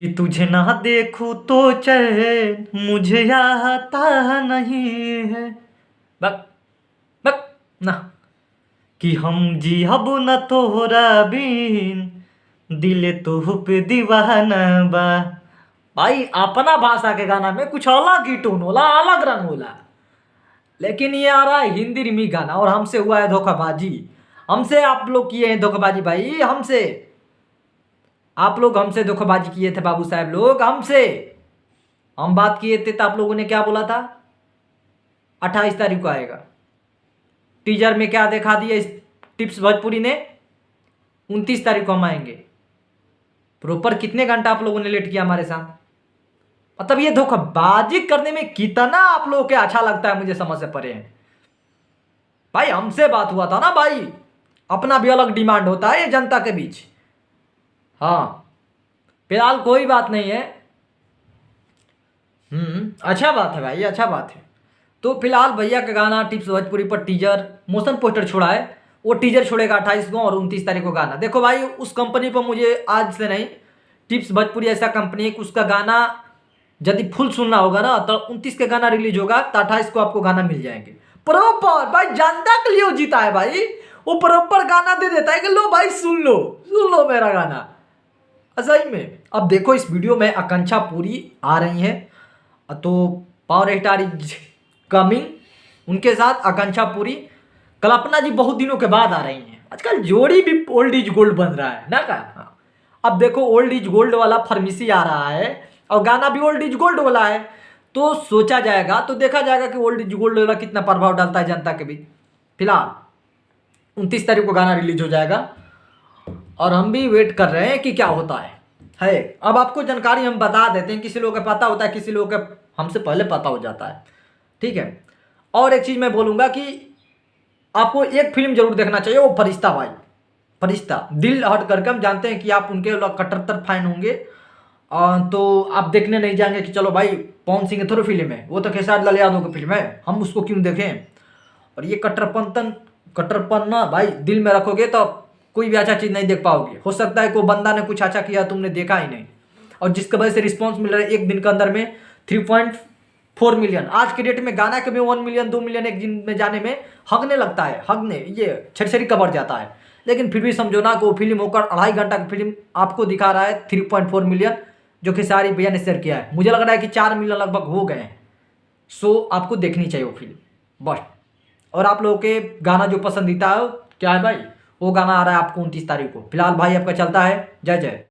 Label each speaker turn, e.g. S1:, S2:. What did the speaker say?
S1: कि तुझे ना देखूं तो चैन मुझे आता नहीं है। बक बक ना कि हम जी अब न तोहरा बिन दिल तो पे दीवाना बा। भाई अपना भाषा के गाना में कुछ अलग ही टोन होला, अलग रंग होला। लेकिन ये आ रहा है हिंदी रिमिक गाना और हमसे हुआ है धोखाबाजी। हमसे आप लोग किए हैं धोखाबाजी भाई, हमसे आप लोग हमसे धोखाबाजी किए थे बाबू साहब लोग, हमसे हम बात किए थे तो आप लोगों ने क्या बोला था 28 तारीख को आएगा। टीजर में क्या दिखा दिया इस टिप्स भोजपुरी ने, 29 तारीख को हम आएंगे। प्रॉपर कितने घंटा आप लोगों ने लेट किया हमारे साथ। मतलब ये धोखाबाजी करने में कितना आप लोगों को अच्छा लगता है मुझे समझ से परे है भाई। हमसे बात हुआ था ना भाई, अपना भी अलग डिमांड होता है ये जनता के बीच। हाँ फिलहाल कोई बात नहीं है। अच्छा बात है भाई, अच्छा बात है। तो फिलहाल भैया का गाना टिप्स भोजपुरी पर टीजर मोशन पोस्टर छोड़ा है। वो टीजर छोड़ेगा 28 को और 29 तारीख को गाना। देखो भाई उस कंपनी पर मुझे आज से नहीं, टिप्स भोजपुरी ऐसा कंपनी है कि उसका गाना यदि फुल सुनना होगा ना तो 29 के गाना रिलीज होगा तो 28 को आपको गाना मिल जाएंगे प्रॉपर। भाई जनता के लिए वो जीता है भाई, वो प्रॉपर गाना दे देता है कि लो भाई सुन लो मेरा गाना सही में। अब देखो इस वीडियो में आकांक्षा पूरी आ रही है, तो पावर स्टार इज कमिंग, उनके साथ आकांक्षा पूरी। कल्पना जी बहुत दिनों के बाद आ रही हैं। आजकल जोड़ी भी ओल्ड इज गोल्ड बन रहा है ना का। अब देखो ओल्ड इज गोल्ड वाला फार्मेसी आ रहा है और गाना भी ओल्ड इज गोल्ड वाला है, तो सोचा जाएगा तो देखा जाएगा कि ओल्ड इज गोल्ड वाला कितना प्रभाव डालता है जनता के बीच। फिलहाल 29 तारीख को गाना रिलीज हो जाएगा और हम भी वेट कर रहे हैं कि क्या होता है। अब आपको जानकारी हम बता देते हैं, किसी लोगों को पता होता है, किसी लोगों को हमसे पहले पता हो जाता है, ठीक है। और एक चीज़ मैं बोलूँगा कि आपको एक फिल्म जरूर देखना चाहिए, वो फरिश्ता भाई, फरिश्ता। दिल हट करके हम जानते हैं कि आप उनके कट्टर फैन होंगे, तो आप देखने नहीं जाएंगे कि चलो भाई पवन सिंह थोड़ी फिल्म है, वो तो खेसारी लाल यादव की फिल्म है, हम उसको क्यों देखें। और ये कट्टरपन ना भाई दिल में रखोगे तो कोई भी अच्छा चीज़ नहीं देख पाओगे। हो सकता है कोई बंदा ने कुछ अच्छा किया तुमने देखा ही नहीं, और जिसकी वजह से रिस्पांस मिल रहा है एक दिन के अंदर में 3.4 मिलियन। आज के डेट में गाना के में 1 मिलियन 2 मिलियन एक दिन में जाने में हगने लगता है, हगने ये छरछरी कबर जाता है। लेकिन फिर भी समझो ना कि वो फिल्म होकर 2.5 घंटा की फिल्म आपको दिखा रहा है 3.4 मिलियन, जो खेसारी भैया ने शेयर किया है। मुझे लग रहा है कि 4 मिलियन लगभग हो गए हैं। सो आपको देखनी चाहिए वो फिल्म बस। और आप लोगों के गाना जो पसंदीदा है क्या है भाई, वो गाना आ रहा है आपको 29 तारीख को। फिलहाल भाई आपका चलता है, जय जय।